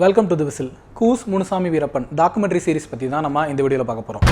Welcome to the whistle. Goose Munisamy Veerappan documentary series பற்றி தான் நம்ம இந்த வீடியோவில் பார்க்க போகிறோம்.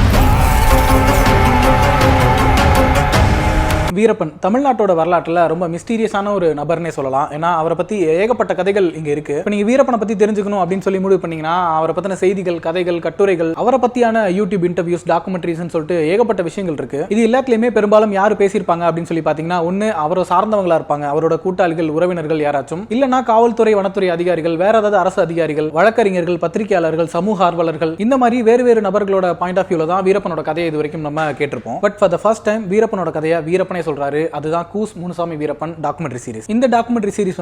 வீரப்பன் தமிழ்நாட்டோட வரலாற்றில் ரொம்ப மிஸ்டீரியஸான ஒரு நபர்னே சொல்லலாம். ஏன்னா அவரை பற்றி ஏகப்பட்ட கதைகள் இங்கே இருக்கு. இப்போ நீங்கள் வீரப்பனை பற்றி தெரிஞ்சுக்கணும் அப்படின்னு சொல்லி முடிவு பண்ணீங்கன்னா அவரை பற்றின செய்திகள், கதைகள், கட்டுரைகள், அவரை பற்றியான யூடியூப் இன்டர்வியூஸ், டாக்குமெண்ட்ரிஸ்ன்னு சொல்லிட்டு ஏகப்பட்ட விஷயங்கள் இருக்கு. இது எல்லாத்துலேயுமே பெரும்பாலும் யார் பேசியிருப்பாங்க அப்படின்னு சொல்லி பார்த்தீங்கன்னா, ஒன்று அவரை சார்ந்தவங்களா இருப்பாங்க, அவரோட கூட்டாளிகள், உறவினர்கள் யாராச்சும், இல்லைனா காவல்துறை, வனத்துறை அதிகாரிகள், வேற ஏதாவது அரசு அதிகாரிகள், வழக்கறிஞர்கள், பத்திரிகையாளர்கள், சமூக ஆர்வலர்கள், இந்த மாதிரி வேறு வேறு நபர்களோட பாயிண்ட் ஆஃப் வியூல தான் வீரப்பனோட கதையை இது வரைக்கும் நம்ம கேட்டிருப்போம். But for the first time வீரப்பனோட கதையை வீரப்பனே சொல்றாரு. அதுதான் கூஸ் முனுசாமி வீரப்பன் டாக்குமெண்ட்ரி சீரிஸ். இந்த டாக்குமெண்ட்ரி சீரிஸ்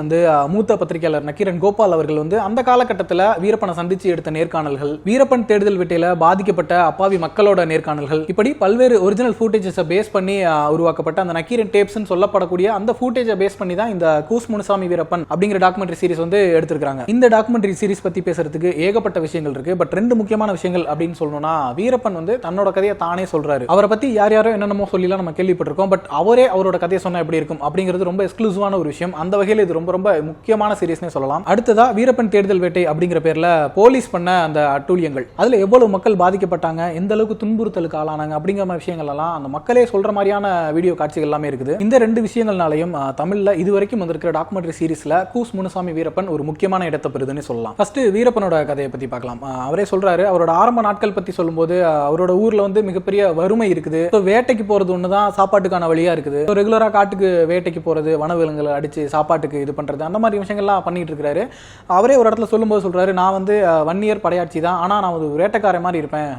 மூத்த பத்திரிகையாளர் நக்கீரன் கோபால் அவர்கள் அந்த காலகட்டத்தில் வீரப்பனை சந்திச்சு எடுத்த நேர்காணல்கள், வீரப்பன் தேடுதல் வேட்டையில பாதிக்கப்பட்ட அப்பாவி மக்களோட நேர்காணல்கள், இப்படி பல்வேறு ஒரிஜினல் ஃபுட்டேஜஸை பேஸ் பண்ணி உருவாக்கப்பட்ட அந்த நக்கீரன் டேப்ஸ் சொல்லப்படக்கூடிய அந்த ஃபுட்டேஜை பேஸ் பண்ணி தான் இந்த கூஸ் முனுசாமி வீரப்பன் அப்படிங்கிற டாக்குமெண்ட்ரி சீரிஸ் எடுத்திருக்காங்க. இந்த டாக்குமெண்ட்ரி சீரிஸ் பத்தி பேசுறதுக்கு ஏகப்பட்ட விஷயங்கள் இருக்கு. பட் ரெண்டு முக்கியமான விஷயங்கள் அப்படின்னு சொல்லணும்னா, வீரப்பன் தன்னோட கதையை தானே சொல்றாரு. அவரை பத்தி யார் யாரோ என்னென்னமோ சொல்லலாம் நம்ம கேள்விப்பட்டிருக்கோம். பட் அவரே அவரோட கதையை சொன்னா எப்படி இருக்கும் அப்படிங்கிறது ரொம்ப எக்ஸ்க்ளூசிவான ஒரு விஷயம். அந்த வகையில் இது ரொம்ப ரொம்ப முக்கியமான சீரிஸ்னே சொல்லலாம். அடுத்ததா வீரப்பன் தேடுதல் வேட்டை அப்படிங்கிற பேர்ல போலீஸ் பண்ண அந்த அட்டூழியங்கள், அதுல எவ்வளவு மக்கள் பாதிக்கப்பட்டாங்க, எந்த அளவுக்கு துன்புறுத்தலுக்கு ஆளானாங்க அப்படிங்கிற மாதிரி விஷயங்கள் எல்லாம் அந்த மக்களே சொல்ற மாதிரியான வீடியோ காட்சிகள் எல்லாமே இருக்குது. இந்த ரெண்டு விஷயங்கள்னாலையும் தமிழ்ல இதுவரைக்கும் வந்திருக்கிற டாக்குமெண்ட்ரி சீரிஸ்ல கூஸ் முனுசாமி வீரப்பன் ஒரு முக்கியமான இடத்தை பெறுதுன்னு சொல்லலாம். ஃபர்ஸ்ட் வீரப்பனோட கதையை பத்தி பார்க்கலாம். அவரே சொல்றாரு, அவரோட ஆரம்ப நாட்கள் பத்தி சொல்லும்போது அவரோட ஊர்ல மிகப்பெரிய வறுமை இருக்குது. வேட்டைக்கு போறது ஒண்ணுதான் சாப்பாட்டுக்கான வழியா இருக்குது. ரெகுலரா காட்டுக்கு வேட்டைக்கு போறது, வனவிலங்குகளை அடிச்சு சாப்பாட்டுக்கு இது பண்றது, அந்த மாதிரி விஷயங்கள்லாம் பண்ணிட்டு இருக்காரு. அவரே ஒரு இடத்துல சொல்லும்போது சொல்றாரு, நான் 1 இயர் படையாட்சி தான், ஆனா நான் ஒரு வேட்டைக்கார மாதிரி இருப்பேன்.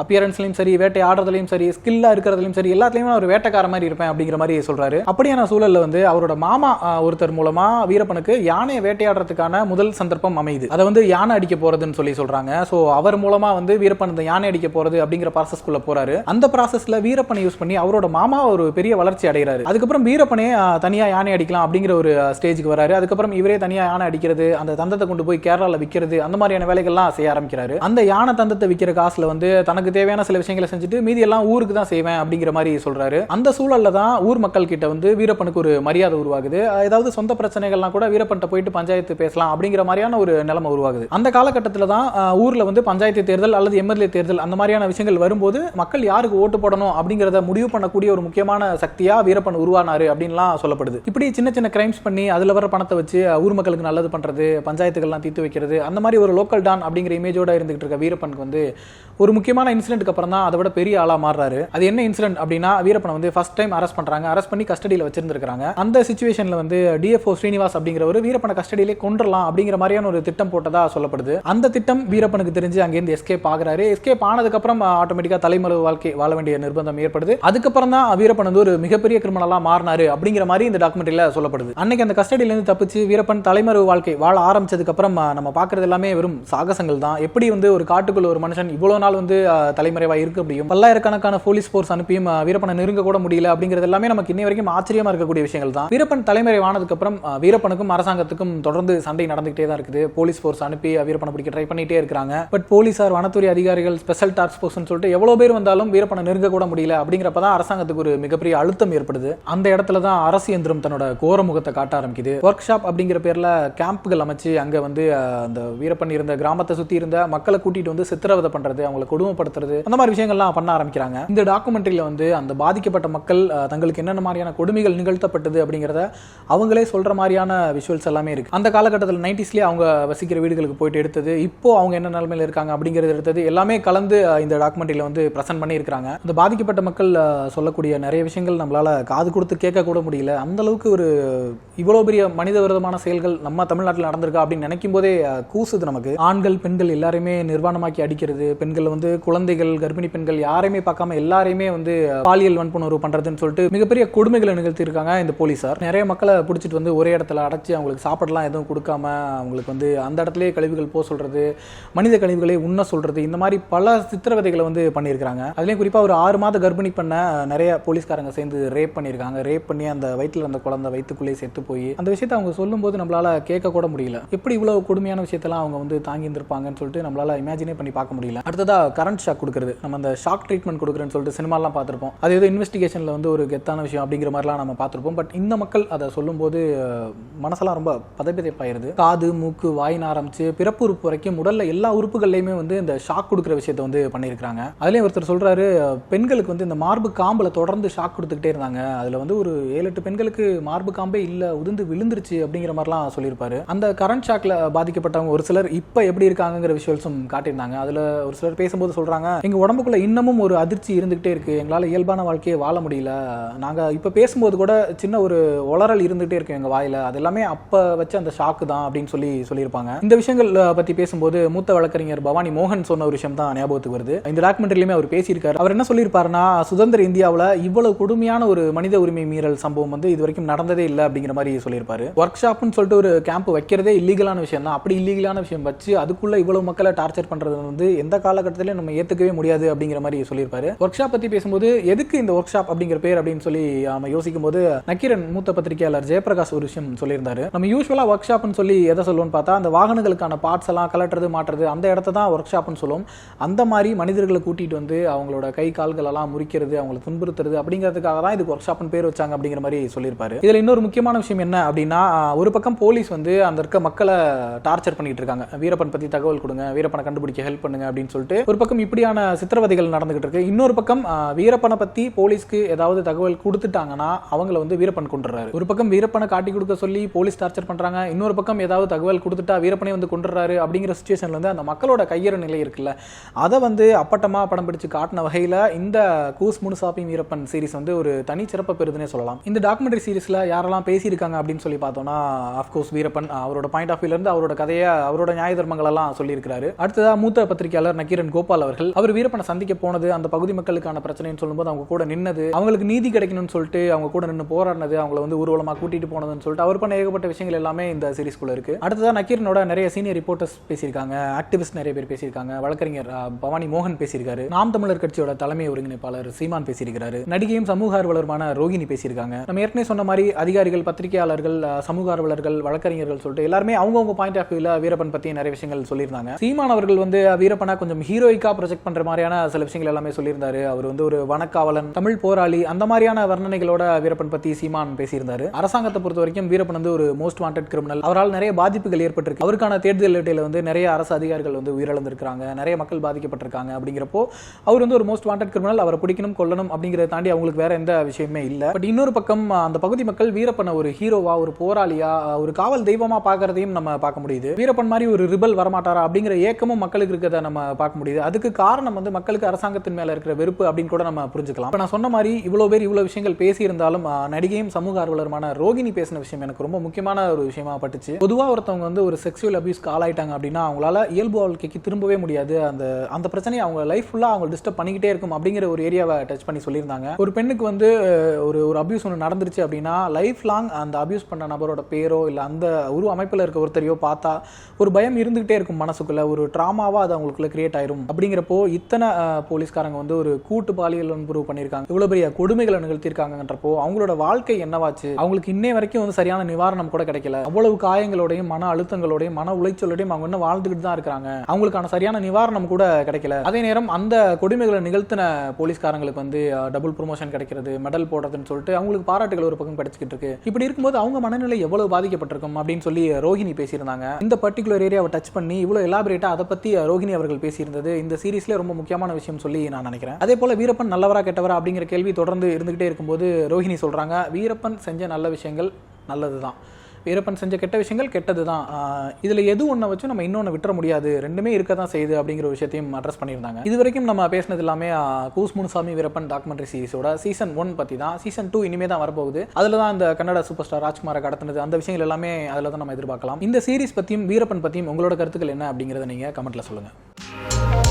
அப்பியரன்ஸ்லயும் சரி, வேட்டை ஆடுறதுலயும் சரி, ஸ்கில்லா இருக்கிறதுலயும் சரி, எல்லாத்துலயுமே ஒரு வேட்டைக்கார மாதிரி இருப்பேன் அப்படிங்கிற மாதிரி சொல்றாரு. அப்படியான சூழல்ல அவரோட மாமா ஒருத்தர் மூலமா வீரப்பனுக்கு யானையை வேட்டையாடுறதுக்கான முதல் சந்தர்ப்பம் அமையுது. அதை யானை அடிக்க போறதுன்னு சொல்லி சொல்றாங்க. சோ அவர் மூலமா வீரப்பன் இந்த யானை அடிக்க போறது அப்படிங்கிற ப்ராசஸ்க்குள்ள போறாரு. அந்த ப்ராசஸ்ல வீரப்பனை யூஸ் பண்ணி அவரோட மாமா ஒரு பெரிய வளர்ச்சி அடைகிறாரு. அதுக்கப்புறம் வீரப்பனே தனியா யானை அடிக்கலாம் அப்படிங்கிற ஒரு ஸ்டேஜுக்கு வராரு. அதுக்கப்புறம் இவரே தனியா யானை அடிக்கிறது, அந்த தந்தத்தை கொண்டு போய் கேரளால விற்கிறது, அந்த மாதிரியான வேலைகள்லாம் செய்ய ஆரம்பிக்கிறாரு. அந்த யானை தந்தத்தை விற்கிற காசுல தனக்கு தேவையான சில விஷயங்களை செஞ்சுட்டு மீதி எல்லாம் ஊருக்கு தான் செய்வேன் அப்படிங்கிற மாதிரி சொல்றாரு. அந்த சூழல்ல தான் ஊர் மக்கள் கிட்ட வீரப்பனுக்கு ஒரு மரியாதை உருவாகுது. ஏதாவது சொந்த பிரச்சனைகள்லாம் கூட வீரப்பன்ட்ட போயிட்டு பஞ்சாயத்து பேசலாம் அப்படிங்கிற மாதிரியான ஒரு நிலைமை உருவாகுது. அந்த காலகட்டத்தில் தான் ஊர்ல பஞ்சாயத்து தேர்தல் அல்லது எம்எல்ஏ தேர்தல் அந்த மாதிரியான விஷயங்கள் வரும்போது மக்கள் யாருக்கு ஓட்டு போடணும் அப்படிங்கறத முடிவு பண்ணக்கூடிய ஒரு முக்கியமான சக்தியா வீரப்பன் உருவானாரு அப்படின்லாம் சொல்லப்படுது. இப்படி சின்ன சின்ன கிரைம்ஸ் பண்ணி அதுல வர பணத்தை வச்சு ஊர் மக்களுக்கு நல்லது பண்றது, பஞ்சாயத்துகள்லாம் தீர்த்து வைக்கிறது, அந்த மாதிரி ஒரு லோக்கல் டான் அப்படிங்கிற இமேஜோட இருந்துகிட்டு இருக்க வீரப்பனுக்கு ஒரு முக்கியமான இன்சிடென்ட்க்கு அப்புறம் தான் அதை விட பெரிய ஆளா மாறுறாரு. அது என்ன இன்சிடென்ட் அப்படின்னா, வீரப்பனை ஃபர்ஸ்ட் டைம் அரெஸ்ட் பண்றாங்க. அரெஸ்ட் பண்ணி கஸ்டடியில வச்சிருந்திருக்காங்க. அந்த சிச்சுவேஷன்ல டிஎஃப்ஓ ஸ்ரீனிவாஸ் அப்படிங்கிறவர் வீரப்பனை கஸ்டடியிலே கொன்றலாம் அப்படிங்கிற மாதிரியான ஒரு திட்டம் போட்டதா சொல்லப்படுது. அந்த திட்டம் வீரப்பனுக்கு தெரிஞ்சு அங்கிருந்து எஸ்கேப் ஆகுறாரு. எஸ்கேப் ஆனதுக்கு அப்புறம் ஆட்டோமேட்டிக்கா தலைமறைவு வாழ்க்கை வாழ வேண்டிய நிர்பந்தம் ஏற்படுது. அதுக்கப்புறம் தான் வீரப்பன் ஒரு மிகப்பெரிய கிரிமினலா மாறினாரு அப்படிங்கிற மாதிரி இந்த டாக்குமெண்ட்ரியில சொல்லப்படுது. அன்னைக்கு அந்த கஸ்டடியில இருந்து தப்பிச்சு வீரப்பன் தலைமறைவு வாழ்க்கை வாழ ஆரம்பிச்சதுக்கு அப்புறம் நம்ம பாக்குறது எல்லாமே வெறும் சாகசங்கள் தான். எப்படி ஒரு காட்டுக்குள்ள ஒரு மனுஷன் இவ்வளவு நாள் தலைமறைவா இருக்க முடியும், பல்லாயிரக்கணக்கான போலீஸ் போர்ஸ் அனுப்பியும் வீரப்பனை நெருங்க கூட முடியல அப்படிங்கிறது எல்லாமே நமக்கு இன்னை வரைக்கும் ஆச்சரியமா இருக்கக்கூடிய விஷயங்கள் தான். வீரப்பன் தலைமறைவானதுக்கு அப்புறம் வீரப்பனுக்கும் அரசாங்கத்துக்கும் தொடர்ந்து சண்டை நடந்துகிட்டே தான் இருக்குது. போலீஸ் போர்ஸ் அனுப்பி வீரப்பனை பிடிக்க ட்ரை பண்ணிட்டே இருக்காங்க. பட் போலீசார், வனத்துறை அதிகாரிகள், ஸ்பெஷல் டாஸ்க் போர்ஸ் சொல்லிட்டு எவ்வளவு பேர் வந்தாலும் வீரப்பனை நெருங்க கூட முடியல. அப்படிங்கிறப்பதான் அரசாங்கத்துக்கு ஒரு மிகப்பெரிய அழுத்தம் ஏற்படுது. அந்த இடத்துல தான் அரசு இயந்திரம் தன்னோட கோர முகத்தை காட்ட ஆரம்பிக்குது. ஒர்க் ஷாப் அப்படிங்கிற பேர்ல கேம்புகள் அமைச்சு அங்க அந்த வீரப்பன் இருந்த கிராமத்தை சுத்தி இருந்த மக்களை கூட்டிட்டு சித்திரவதை பண்றது, அவங்களை கொடுமைப்படுத்துறது, அந்த மாதிரி விஷயங்கள்லாம் பண்ண ஆரம்பிக்கிறாங்க. இந்த டாக்குமெண்ட்ரியில அந்த பாதிக்கப்பட்ட மக்கள் தங்களுக்கு என்னென்ன மாதிரியான கொடுமைகள் நிகழ்த்தப்பட்டது அப்படிங்கிறத அவங்களே சொல்ற மாதிரியான விஷுவல்ஸ் எல்லாமே இருக்கு. அந்த காலகட்டத்தில் 90ஸ்லயே அவங்க வசிக்கிற வீடுகளுக்கு போயிட்டு எடுத்தது, இப்போ அவங்க என்ன நிலைமையில இருக்காங்க அப்படிங்கிறது எடுத்தது எல்லாமே கலந்து இந்த டாக்குமெண்ட்ரியில பிரசன்ட் பண்ணி இருக்காங்க. இந்த பாதிக்கப்பட்ட மக்கள் சொல்லக்கூடிய நிறைய விஷயங்கள் நம்மளால காது கொடுத்து கேட்க கூட முடியல. அந்த அளவுக்கு இவ்வளவு பெரிய மனித விரோதமான செயல்கள் நம்ம தமிழ்நாட்டில் நடந்திருக்கா அப்படின்னு நினைக்கும் போதே கூசுது நமக்கு. ஆண்கள், பெண்கள் எல்லாருமே நிர்வாணமாக்கி அடிக்கிறது, பெண்கள் குழந்தைகள், கர்ப்பிணி பெண்கள் யாரையுமே பார்க்காம எல்லாரையுமே பாலியல் வன்புணர்வு பண்றதுன்னு சொல்லிட்டு மிகப்பெரிய கொடுமைகளை நிகழ்த்தி இருக்காங்க இந்த போலீசார். நிறைய மக்களை பிடிச்சிட்டு ஒரே இடத்துல அடைச்சு அவங்களுக்கு சாப்பாடுலாம் எதுவும் கொடுக்காம அவங்களுக்கு அந்த இடத்துலயே கழிவுகள் போக சொல்றது, மனித கழிவுகளை உண்ண சொல்றது, இந்த மாதிரி பல சித்திரவதைகளை பண்ணியிருக்காங்க. அதுலயும் குறிப்பா ஒரு 6 மாத கர்ப்பிணி பண்ண நிறைய போலீஸ்காரங்க போலீஸ்காரங்க சேர்ந்து ரேப் பண்ணியிருக்காங்க. ரேப் பண்ணி அந்த வயிற்றில் அந்த குழந்தை வயிற்றுக்குள்ளே செத்து போய் அந்த விஷயத்தை அவங்க சொல்லும்போது நம்மளால கேட்க கூட முடியல. எப்படி இவ்வளவு கொடுமையான விஷயத்தெல்லாம் அவங்க வந்து தாங்கி இருந்திருப்பாங்கன்னு சொல்லிட்டு நம்மளால இமேஜினே பண்ணி பார்க்க முடியல. அடுத்ததா கரண்ட் ஷாக் கொடுக்குறது, நம்ம அந்த ஷாக் ட்ரீட்மெண்ட் கொடுக்குறேன்னு சொல்லிட்டு சினிமாலாம் பார்த்துருப்போம். அது ஏதோ இன்வெஸ்டிகேஷனில் வந்து ஒரு கெத்தான விஷயம் அப்படிங்கிற மாதிரிலாம் நம்ம பார்த்துருப்போம். பட் இந்த மக்கள் அதை சொல்லும்போது மனசெல்லாம் ரொம்ப பதைப்பதைப்பாயிருது. காது, மூக்கு, வாயின்னு ஆரம்பிச்சு பிறப்பு உறுப்பு வரைக்கும் உடல்ல எல்லா உறுப்புகள்லையுமே வந்து இந்த ஷாக் கொடுக்குற விஷயத்தை வந்து பண்ணியிருக்காங்க. அதுலேயும் ஒருத்தர் சொல்றாரு, பெண்களுக்கு வந்து இந்த மார்பு காம்புல தொடர்ந்து ஷாக் கொடுத்துக்கிட்டே இருந்தாங்க. அதுல வந்து ஒரு 7-8 பெண்களுக்கு மார்பு காம்பே இல்ல, உதிர்ந்து விழுந்துருச்சு அப்படிங்கிற மாதிரிலாம் சொல்லியிருப்பாரு. அந்த கரண்ட் ஷாக்ல பாதிக்கப்பட்டவங்க ஒரு சிலர் இப்ப எப்படி இருக்காங்கிற விஷுவல்ஸும் காட்டியிருந்தாங்க. அதுல ஒரு சிலர் பேசும்போது சொல்றாங்க, எங்க உடம்புக்குள்ள இன்னமும் ஒரு அதிர்ச்சி இருந்துகிட்டே இருக்கு, எங்களால இயல்பான வாழ்க்கையை வாழ முடியல, நாங்க இப்ப பேசும்போது கூட சின்ன ஒரு உளறல் இருந்துகிட்டே இருக்கு எங்க வாயில, அது எல்லாமே அப்ப வச்ச அந்த ஷாக்கு தான் அப்படின்னு சொல்லியிருப்பாங்க. இந்த விஷயங்கள் பத்தி பேசும்போது மூத்த வழக்கறிஞர் பவானி மோகன் சொன்ன ஒரு விஷயம் தான் ஞாபகத்துக்கு வருது. இந்த டாக்குமெண்ட்ரியிலுமே அவர் பேசியிருக்காரு. அவர் என்ன சொல்லியிருப்பாருன்னா, சுதந்திர இந்தியாவில் இவ்வளவு கொடுமையான ஒரு மனித உரிமை மீறல் சம்பவம் வந்து இது வரைக்கும் நடந்ததே இல்லை அப்படிங்கிற மாதிரி சொல்லியிருப்பாரு. ஒர்க் ஷாப்னு சொல்லிட்டு ஒரு கேம்ப் வைக்கிறதே இல்லீகலான விஷயம் தான். அப்படி இல்லீகலான விஷயம் வச்சு அதுக்குள்ள இவ்வளவு மக்களை டார்ச்சர் பண்றது வந்து எந்த காலகட்டத்திலும் நம்ம ஏத்துக்கவே முடியாது அப்படிங்கிற மாதிரி சொல்லியிருப்பாரு. ஒர்க் ஷாப் பத்தி பேசும்போது எதுக்கு இந்த ஒர்க் ஷாப் அப்படிங்கிற பேர் அப்படின்னு சொல்லி நம்ம யோசிக்கும் போது நக்கீரன் மூத்த பத்திரிகையாளர் ஜெயபிரகாஷ் ஒரு விஷயம் சொல்லியிருந்தாரு. நம்ம யூஸ்வலா ஒர்க் ஷாப்னு சொல்லி எதை சொல்லுவோம்னு பார்த்தா, அந்த வாகனங்களுக்கான பார்ட்ஸ் எல்லாம் கலட்டுறது மாற்றுறது அந்த இடத்த தான் ஒர்க் ஷாப்னு சொல்லுவோம். அந்த மாதிரி மனிதர்களை கூட்டிட்டு வந்து அவங்களோட கை கால்கள் எல்லாம் முறிக்கிறது, அவங்களை துன்புறுத்துறது அப்படிங்கிறதுக்காக தான் இதுக்கு ஒர்க் ஷாப்னு பேர் வச்சாங்க அப்படிங்கிற மாதிரி சொல்லியிருப்பாரு. இதுல இன்னொரு முக்கியமான விஷயம் என்ன அப்படின்னா, ஒரு பக்கம் போலீஸ் வந்து அந்த இருக்க மக்களை டார்ச்சர் பண்ணிட்டு இருக்காங்க, வீரப்பன் பத்தி தகவல் கொடுங்க, வீரப்பனை கண்டுபிடிக்க ஹெல்ப் பண்ணுங்க அப்படின்னு சொல்லிட்டு ஒரு பக்கம் இப்படியான சித்திரவதைகள் நடந்துகிட்டு இருக்கு. இன்னொரு பக்கம் வீரப்பனை பத்தி போலீஸ்க்கு ஏதாவது தகவல் கொடுத்துட்டாங்கன்னா அவங்கள வந்து வீரப்பன் கொண்டுறாரு. ஒரு பக்கம் வீரப்பனை காட்டி கொடுக்க சொல்லி போலீஸ் டார்ச்சர் பண்றாங்க, இன்னொரு பக்கம் ஏதாவது தகவல் கொடுத்துட்டா வீரப்பனை வந்து கொண்டுறாரு. அப்படிங்கிற சிச்சுவேஷன்ல வந்து அந்த மக்களோட கையற நிலை இருக்குல்ல, அதை வந்து அப்பட்டமா படம் பிடிச்சு காட்டின வகையில இந்த கூஸ் முனுசாமி வீரப்பன் சீரிஸ் வந்து ஒரு தனி சிறப்பு பெறுதுன்னே சொல்லலாம். இந்த டாக்குமெண்ட்ரி சீரிஸ்ல யாரெல்லாம் பேசியிருக்காங்க அப்படின்னு சொல்லி பார்த்தோம்னா, ஆஃப்கோர்ஸ் வீரப்பன் அவரோட பாயிண்ட் ஆஃப் வியூல இருந்து அவரோட கதையை, அவரோட நியாய தர்மங்கள் எல்லாம் சொல்லியிருக்காரு. அடுத்ததா மூத்த பத்திரிகையாளர் நக்கீரன் கோபால் அவர்கள், அவர் வீரப்பனை சந்திக்க போனது, அந்த பகுதி மக்களுக்கான பிரச்சனைன்னு சொல்லும்போது அவங்க கூட நின்னது, அவங்களுக்கு நீதி கிடைக்கணும்னு சொல்லிட்டு அவங்க கூட நின்று போராடினது, அவங்கள வந்து ஊர்வலமா கூட்டிட்டு போனதுன்னு சொல்லிட்டு அவர் பண்ண ஏகப்பட்ட விஷயங்கள் எல்லாமே இந்த சீரிஸ்குள்ள இருக்கு. அடுத்ததா நக்கீரனோட நிறைய சீனியர் ரிப்போர்ட்டர்ஸ் பேசியிருக்காங்க, ஆக்டிவிஸ்ட் நிறைய பேர் பேசியிருக்காங்க, வழக்கறிஞர் பவானி மோகன் பேசியிருக்காரு, நாம் தமிழர் கட்சியோட தலைமை ஒருங்கிணைப்பாளர் சீமான் பேசியிருக்காரு, நடிகையும் சமூக ஆர்வலருமான ரோகிணி பேசியிருக்காங்க. நம்ம ஏற்கனவே சொன்ன மாதிரி அதிகாரிகள், பத்திரிகையாளர்கள், சமூக ஆர்வலர்கள், வழக்கறிஞர்கள் சொல்லிட்டு எல்லாருமே அவங்கவுங்க பாயிண்ட் ஆஃப் வியூல வீரப்பன் பத்தி நிறைய விஷயங்கள் சொல்லியிருந்தாங்க. சீமான் அவர்கள் வந்து வீரப்பனை கொஞ்சம் ஹீரோயிக்கா ப்ரொஜெக்ட் பண்ற மாதிரியான சில விஷயங்கள் எல்லாமே சொல்லியிருந்தாரு. அவர் வந்து ஒரு வனக்காவலன், தமிழ் போராளி, அந்த மாதிரியான வர்ணனைகளோட வீரப்பன் பத்தி சீமான் பேசியிருந்தாரு. அரசாங்கத்தை பொறுத்த வரைக்கும் வீரப்பன் வந்து ஒரு மோஸ்ட் வாண்டட் கிரிமினல், அவரால் நிறைய பாதிப்புகள் ஏற்பட்டிருக்கு, அவருக்கான தேடுதல் வேட்டையில வந்து நிறைய அரசு அதிகாரிகள் வந்து உயிரிழந்திருக்காங்க, நிறைய மக்கள் பாதிக்கப்பட்டிருக்காங்க. அப்படிங்கிறப்போ அவர் வந்து ஒரு மோஸ்ட் வாண்டட் கிரிமினல், அவரை பிடிக்கணும் கொல்லணும் அப்படிங்கிறத தாண்டி அவங்களுக்கு வேற எந்த விஷயமே இல்லை. பட் இன்னொரு பக்கம் அந்த பகுதி மக்கள் வீரப்பனை ஒரு ஹீரோவா, ஒரு போராளியா, ஒரு காவல் தெய்வமா பார்க்கறதையும் நம்ம பார்க்க முடியுது. வீரப்பன் மாதிரி ஒரு ரிபல் வரமாட்டாரா அப்படிங்கிற ஏக்கமும் மக்களுக்கு இருக்கிறத நம்ம பார்க்க முடியுது. அதுக்கு காரணம் வந்து மக்களுக்கு அரசாங்கத்தின் மேல இருக்கிற வெறுப்பு அப்படின்னு கூட நம்ம புரிஞ்சுக்கலாம். நான் சொன்ன மாதிரி இவ்வளவு பேர் இவ்வளவு விஷயங்கள் பேசி இருந்தாலும் நடிகையும் சமூக ஆர்வலருமான ரோகிணி பேசின விஷயம் எனக்கு ரொம்ப முக்கியமான ஒரு விஷயமா பட்டுச்சு. பொதுவா ஒருத்தவங்க வந்து ஒரு செக்ஷுவல் அபியூஸ்க்கு ஆளாயிட்டாங்க அப்படின்னா அவங்களால இயல்பு வாழ்க்கைக்கு திரும்பவே முடியாது, அந்த பிரச்சனையை அவங்க லைஃப் ஃபுல்லா அவங்க டிஸ்டர்ப் பண்ணிக்கிட்டே இருக்கும் அப்படிங்கிற ஒரு ஏரியாவை டச் பண்ணி சொல்லியிருந்தாங்க. ஒரு பெண்ணுக்கு வந்து ஒரு அபியூஸ் ஒன்று நடந்துருச்சு அப்படின்னா லைஃப் லாங் அந்த அபியூஸ் பண்ண நபரோட பேரோ இல்லை அந்த உருவ அமைப்பில் இருக்க ஒருத்தரையோ பார்த்தா ஒரு பயம் இருந்துகிட்டே இருக்கும் மனசுக்குள்ள, ஒரு ட்ராமாவா அது அவங்களுக்குள்ள கிரியேட் ஆயிரும். அப்படிங்கிறப்போ இத்தனை போலீஸ்காரங்க வந்து ஒரு கூட்டு பாலியல் வன்புறவு பண்ணியிருக்காங்க, இவ்வளவு பெரிய கொடுமைகளை நிகழ்த்தியிருக்காங்கன்றப்போ அவங்களோட வாழ்க்கை என்னவாச்சு, அவங்களுக்கு இன்னே வரைக்கும் வந்து சரியான நிவாரணம் கூட கிடைக்கல, அவ்வளவு காயங்களோடையும் மன அழுத்தங்களோடையும் மன உளைச்சலோடையும் அவங்க இன்னும் வாழ்ந்துகிட்டு தான் இருக்காங்க, அவங்களுக்கான சரியான நிவாரணம் கூட கிடைக்கல. அதே நேரம் அந்த கொடுமைகளை நிகழ்த்தின போலீஸ்காரங்களுக்கு வந்து டபுள் ப்ரொமோஷன் கிடைக்கிறது, மெடல் போடுறதுன்னு சொல்லிட்டு அவங்களுக்கு பாராட்டுகள் ஒரு பக்கம் கிடைச்சிட்டு இருக்கு. இப்படி இருக்கும்போது அவங்க மனநிலை எவ்வளவு பாதிக்கப்பட்டிருக்கும் அப்படின்னு சொல்லி ரோஹிணி பேசியிருந்தாங்க. இந்த பர்டிகுலர் ஏரியாவை டச் பண்ணி இவ்வளவு எலாபரேட்டா அதை பத்தி ரோஹிணி அவர்கள் பேசியிருந்தது இந்த சீரீஸ்ல ரொம்ப முக்கியமான விஷயம் சொல்லி நான் நினைக்கிறேன். அதே போல வீரப்பன் நல்லவரா கெட்டவரா அப்படிங்கிற கேள்வி தொடர்ந்து இருந்துகிட்டே இருக்கும்போது ரோஹிணி சொல்றாங்க, வீரப்பன் செஞ்ச நல்ல விஷயங்கள் நல்லதுதான், வீரப்பன் செஞ்ச கெட்ட விஷயங்கள் கெட்டது தான், இதில் எது ஒன்றை வச்சு நம்ம இன்னொன்று விட்டுற முடியாது, ரெண்டுமே இருக்க தான் செய்யுது அப்படிங்கிற ஒரு விஷயத்தையும் அட்ரஸ் பண்ணியிருந்தாங்க. இது வரைக்கும் நம்ம பேசினது எல்லாமே கூஸ் முனுசாமி வீரப்பன் டாக்குமெண்ட்ரி சீரிஸோட சீசன் 1 பற்றி தான். சீசன் 2 இனிமே தான் வரப்போகுது. அதில் தான் இந்த கன்னட சூப்பர் ஸ்டார் ராஜ்குமாரை கடத்தினது, அந்த விஷயங்கள் எல்லாமே அதில் தான் நம்ம எதிர்பார்க்கலாம். இந்த சீரிஸ் பற்றியும் வீரப்பன் பற்றியும் உங்களோட கருத்துக்கள் என்ன அப்படிங்கிறத நீங்கள் கமெண்ட்டில் சொல்லுங்கள்.